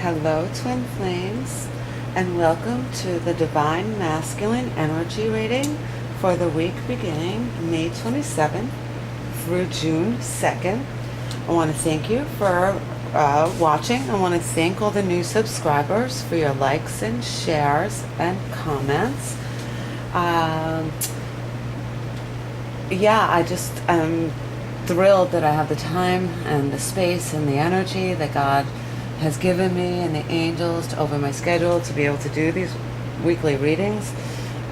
Hello, Twin Flames, and welcome to the Divine Masculine Energy Reading for the week beginning May 27th through June 2nd. I want to thank you for watching. I want to thank all the new subscribers for your likes and shares and comments. I'm thrilled that I have the time and the space and the energy that God has given me and the angels to open my schedule to be able to do these weekly readings.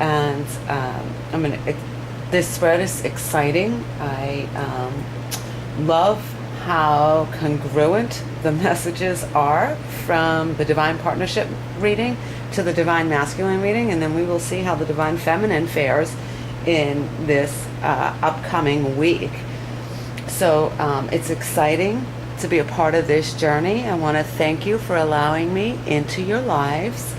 And this spread is exciting. I love how congruent the messages are from the Divine Partnership reading to the Divine Masculine reading, and then we will see how the Divine Feminine fares in this upcoming week. So it's exciting to be a part of this journey. I want to thank you for allowing me into your lives.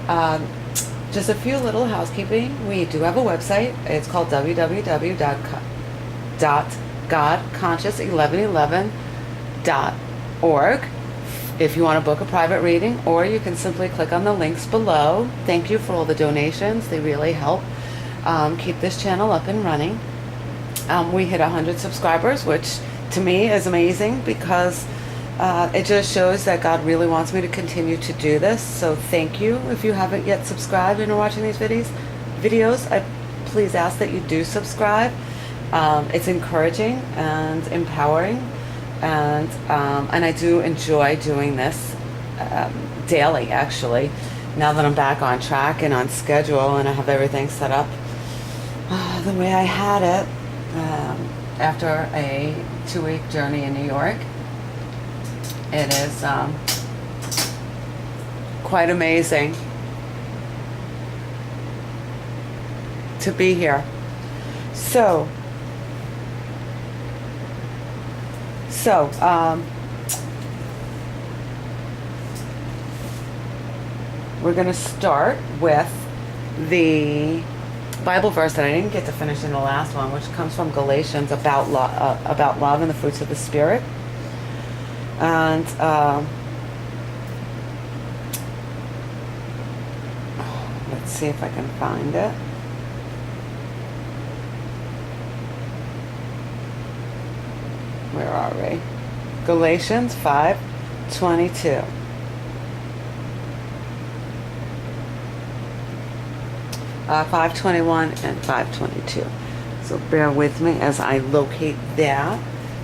Just a few little housekeeping. We do have a website. It's called www.godconscious1111.org if you want to book a private reading, or you can simply click on the links below. Thank you for all the donations. They really help keep this channel up and running. We hit 100 subscribers, which to me is amazing because it just shows that God really wants me to continue to do this. So thank you. If you haven't yet subscribed and are watching these videos, I please ask that you do subscribe. It's encouraging and empowering, and I do enjoy doing this daily, actually, now that I'm back on track and on schedule and I have everything set up the way I had it after a 2-week journey in New York. It is quite amazing to be here. So we're going to start with the Bible verse that I didn't get to finish in the last one, which comes from Galatians about love and the fruits of the Spirit. And let's see if I can find it. Where are we? Galatians 5:22. Uh, 5:21 and 5:22. So bear with me as I locate that.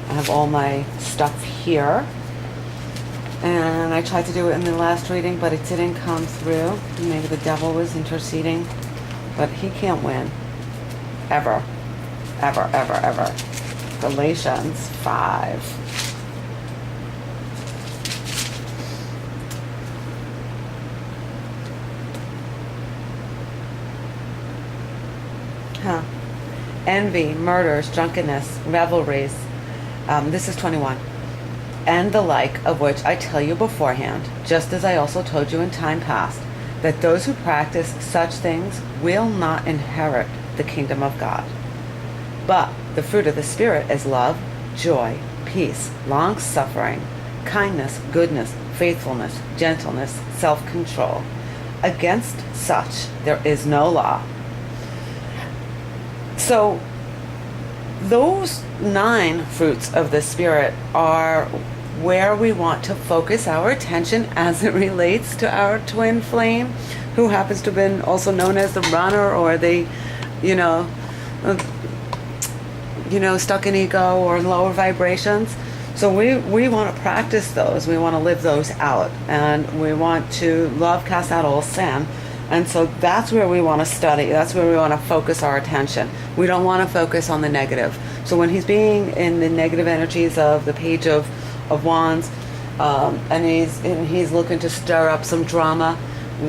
I have all my stuff here. And I tried to do it in the last reading, but it didn't come through. Maybe the devil was interceding. But he can't win. Ever. Ever, ever, ever. Galatians 5. Envy, murders, drunkenness, revelries. This is 21. And the like, of which I tell you beforehand, just as I also told you in time past, that those who practice such things will not inherit the kingdom of God. But the fruit of the Spirit is love, joy, peace, long-suffering, kindness, goodness, faithfulness, gentleness, self-control. Against such there is no law. So those 9 fruits of the Spirit are where we want to focus our attention as it relates to our twin flame, who happens to have been also known as the runner, or the, stuck in ego or lower vibrations. So we want to practice those. We want to live those out, and we want to love, cast out all sin. And so that's where we want to study. That's where we want to focus our attention. We don't want to focus on the negative. So when he's being in the negative energies of the Page of Wands, and he's looking to stir up some drama,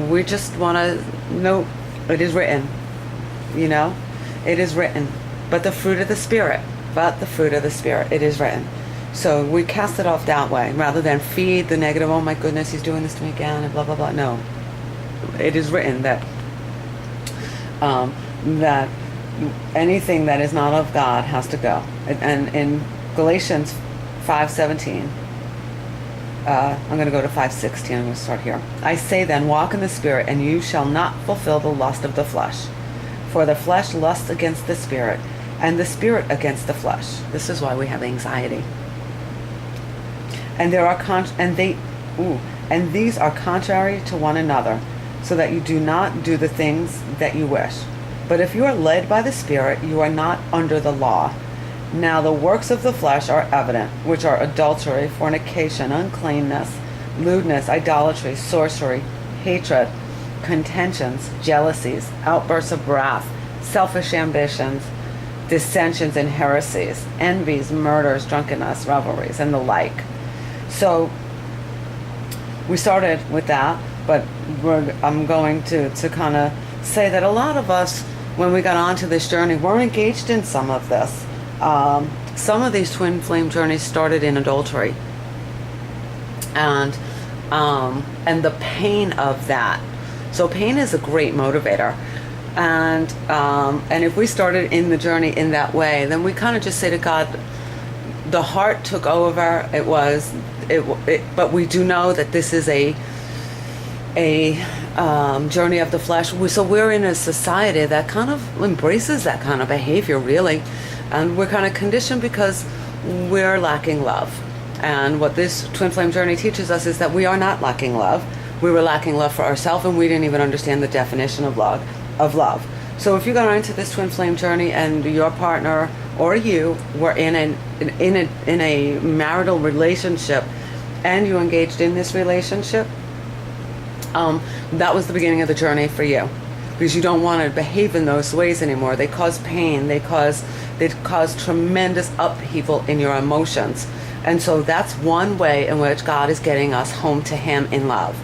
we just want to know it is written. It is written. But the fruit of the Spirit. It is written. So we cast it off that way rather than feed the negative. Oh my goodness, he's doing this to me again, and blah blah blah. No. It is written that that anything that is not of God has to go. And in Galatians 5:17, I'm going to go to 5:16. I'm going to start here. I say then, walk in the Spirit, and you shall not fulfill the lust of the flesh. For the flesh lusts against the Spirit, and the Spirit against the flesh. This is why we have anxiety. And and these are contrary to one another, so that you do not do the things that you wish. But if you are led by the Spirit, you are not under the law. Now the works of the flesh are evident, which are adultery, fornication, uncleanness, lewdness, idolatry, sorcery, hatred, contentions, jealousies, outbursts of wrath, selfish ambitions, dissensions and heresies, envies, murders, drunkenness, revelries, and the like. So we started with that, but I'm going to kind of say that a lot of us, when we got onto this journey, we're engaged in some of this. Some of these twin flame journeys started in adultery, and the pain of that. So pain is a great motivator, and if we started in the journey in that way, then we kind of just say to God, the heart took over. But we do know that this is a journey of the flesh. So we're in a society that kind of embraces that kind of behavior, really. And we're kind of conditioned because we're lacking love. And what this twin flame journey teaches us is that we are not lacking love. We were lacking love for ourselves, and we didn't even understand the definition of love. So if you got into this twin flame journey and your partner or you were in a marital relationship and you engaged in this relationship, that was the beginning of the journey for you, because you don't want to behave in those ways anymore. They cause pain. They cause tremendous upheaval in your emotions. And so that's one way in which God is getting us home to Him in love.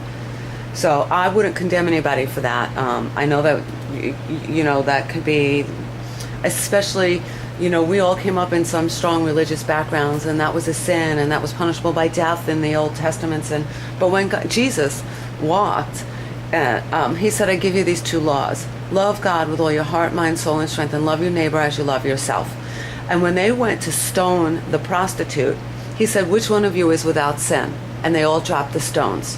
So I wouldn't condemn anybody for that. I know that, that could be, especially, we all came up in some strong religious backgrounds, and that was a sin, and that was punishable by death in the Old Testaments. But when Jesus walked, He said, I give you these two laws. Love God with all your heart, mind, soul, and strength, and love your neighbor as you love yourself. And when they went to stone the prostitute, He said, which one of you is without sin? And they all dropped the stones.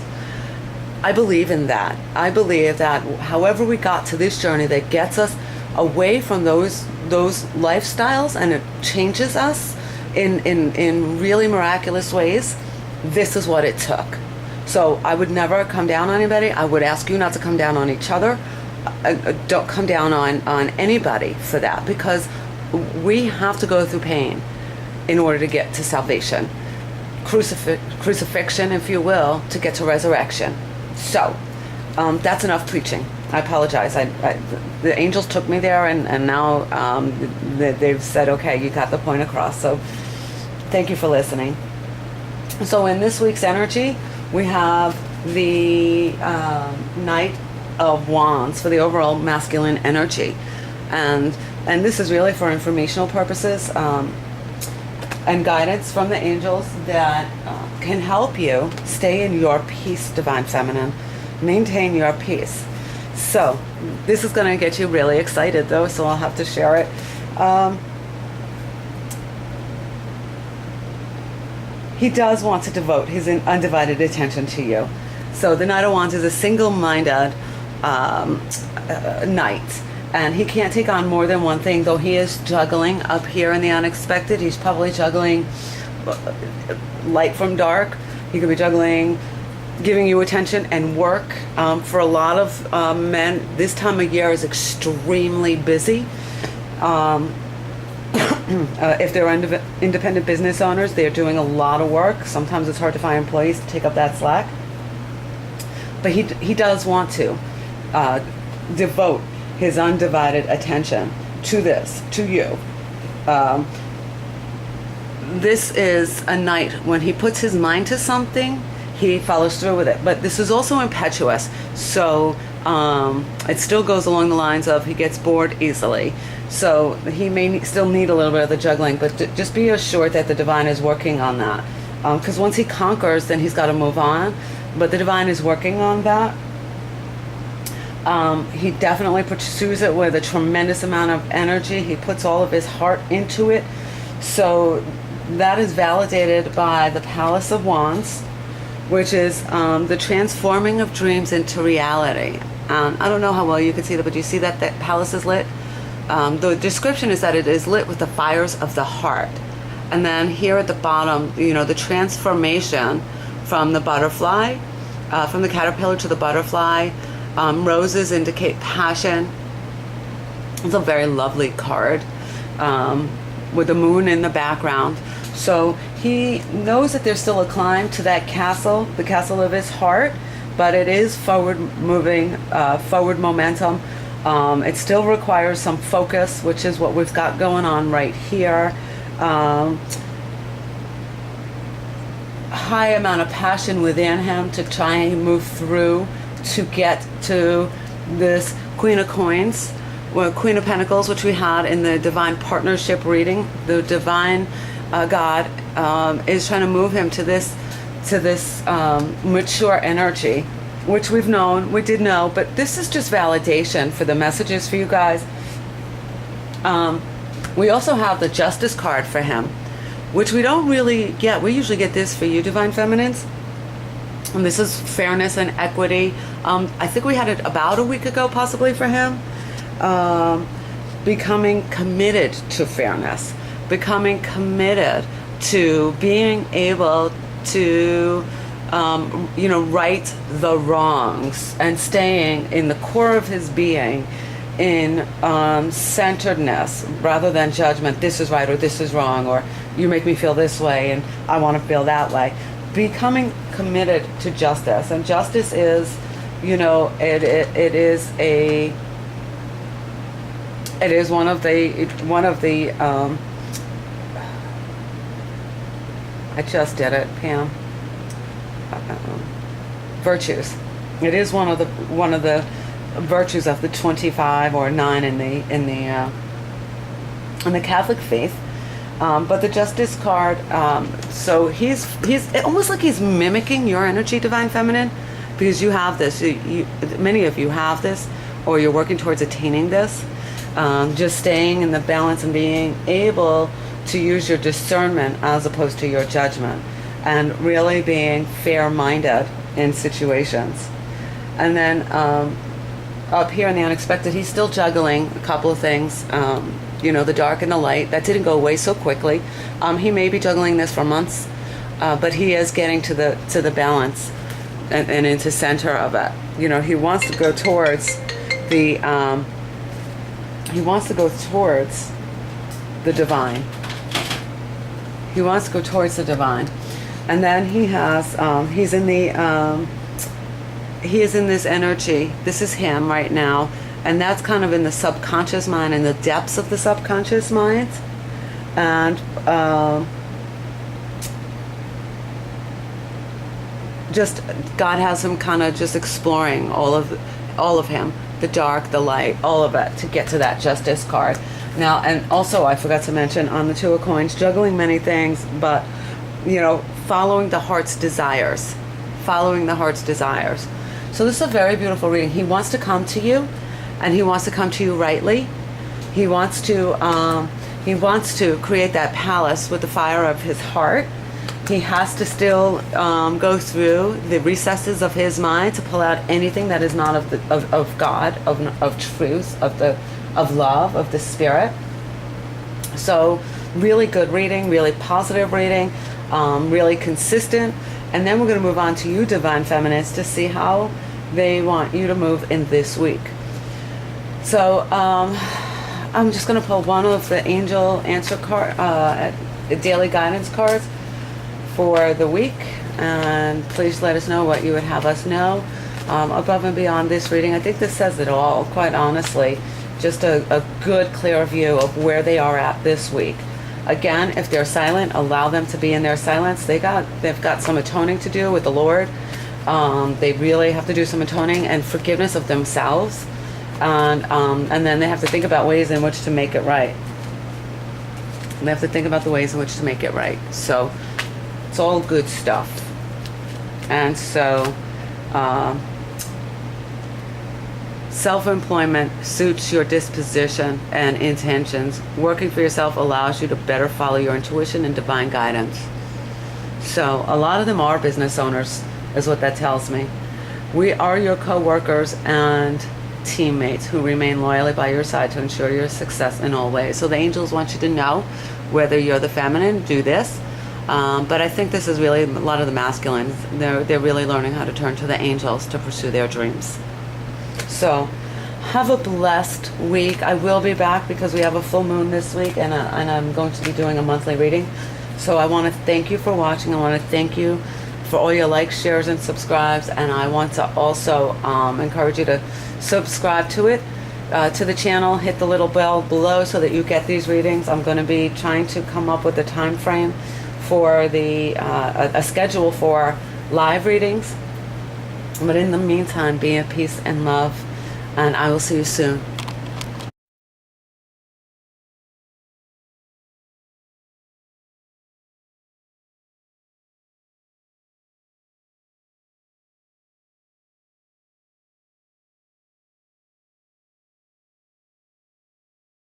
I believe in that. I believe that however we got to this journey that gets us away from those lifestyles, and it changes us in really miraculous ways, this is what it took. So I would never come down on anybody. I would ask you not to come down on each other. Don't come down on anybody for that, because we have to go through pain in order to get to salvation. Crucifixion, if you will, to get to resurrection. So that's enough preaching. I apologize. The angels took me there, and now they've said, okay, you got the point across. So thank you for listening. So in this week's energy, we have the Knight of Wands for the overall masculine energy. And this is really for informational purposes and guidance from the angels that can help you stay in your peace, Divine Feminine. Maintain your peace. So this is going to get you really excited, though, so I'll have to share it. He does want to devote his undivided attention to you. So the Knight of Wands is a single-minded knight. And he can't take on more than one thing, though he is juggling up here in the unexpected. He's probably juggling light from dark. He could be juggling giving you attention and work. For a lot of men, this time of year is extremely busy. If they're independent business owners, they're doing a lot of work. Sometimes it's hard to find employees to take up that slack. But he does want to devote his undivided attention to this, to you. This is a knight, when he puts his mind to something, he follows through with it. But this is also impetuous, so it still goes along the lines of he gets bored easily. So he may still need a little bit of the juggling, but just be assured that the divine is working on that. Because once he conquers, then he's got to move on. But the divine is working on that. He definitely pursues it with a tremendous amount of energy. He puts all of his heart into it. So that is validated by the Palace of Wands, which is the transforming of dreams into reality. I don't know how well you can see that, but you see that that palace is lit? The description is that it is lit with the fires of the heart. And then here at the bottom, the transformation from the butterfly, from the caterpillar to the butterfly. Roses indicate passion. It's a very lovely card with the moon in the background. So he knows that there's still a climb to that castle, the castle of his heart, but it is forward moving, forward momentum. It still requires some focus, which is what we've got going on right here. High amount of passion within him to try and move through to get to this Queen of Coins, well, Queen of Pentacles, which we had in the Divine Partnership reading. The Divine God is trying to move him to this mature energy, which we did know, but this is just validation for the messages for you guys. We also have the Justice card for him, which we don't really get. We usually get this for you, Divine Feminines. And this is fairness and equity. I think we had it about a week ago, possibly, for him. Becoming committed to fairness. Becoming committed to being able to, right the wrongs. And staying in the core of his being in centeredness rather than judgment. This is right or this is wrong, or you make me feel this way and I want to feel that way. Becoming committed to justice. And justice is, it is one of the I just did it, Pam. Virtues. It is one of the virtues of the 25 or 9 in the Catholic faith. But the Justice card, so he's almost like he's mimicking your energy, Divine Feminine, because you have this. Many of you have this, or you're working towards attaining this. Just staying in the balance and being able to use your discernment as opposed to your judgment, and really being fair-minded in situations. And then up here in the unexpected, he's still juggling a couple of things. The dark and the light. That didn't go away so quickly. He may be juggling this for months, but he is getting to the balance and into center of it. He wants to go towards the divine. He wants to go towards the divine. And then he has he is in this energy. This is him right now. And that's kind of in the subconscious mind, in the depths of the subconscious mind. And just God has him kind of just exploring all of him, the dark, the light, all of it, to get to that Justice card. Now, and also I forgot to mention on the Two of Coins, juggling many things, but following the heart's desires. Following the heart's desires. So this is a very beautiful reading. He wants to come to you. And he wants to come to you rightly. He wants to create that palace with the fire of his heart. He has to still go through the recesses of his mind to pull out anything that is not of God, of truth, of love, of the spirit. So really good reading, really positive reading, really consistent. And then we're going to move on to you, Divine Feminists, to see how they want you to move in this week. So I'm just going to pull one of the angel answer card, daily guidance cards for the week, and please let us know what you would have us know above and beyond this reading. I think this says it all, quite honestly. Just a good, clear view of where they are at this week. Again, if they're silent, allow them to be in their silence. They've got some atoning to do with the Lord. They really have to do some atoning and forgiveness of themselves. And then they have to think about ways in which to make it right. They have to think about the ways in which to make it right. So it's all good stuff. And so self-employment suits your disposition and intentions. Working for yourself allows you to better follow your intuition and divine guidance. So a lot of them are business owners. is what that tells me. We are your co-workers and teammates who remain loyally by your side to ensure your success in all ways. So the angels want you to know, whether you're the feminine, do this. But I think this is really a lot of the masculine. They're really learning how to turn to the angels to pursue their dreams. So have a blessed week. I will be back because we have a full moon this week, and I'm going to be doing a monthly reading. So I want to thank you for watching. I want to thank you for all your likes, shares, and subscribes. And I want to also encourage you to subscribe to it, to the channel. Hit the little bell below so that you get these readings. I'm going to be trying to come up with a time frame for a schedule for live readings. But in the meantime, be at peace and love, and I will see you soon.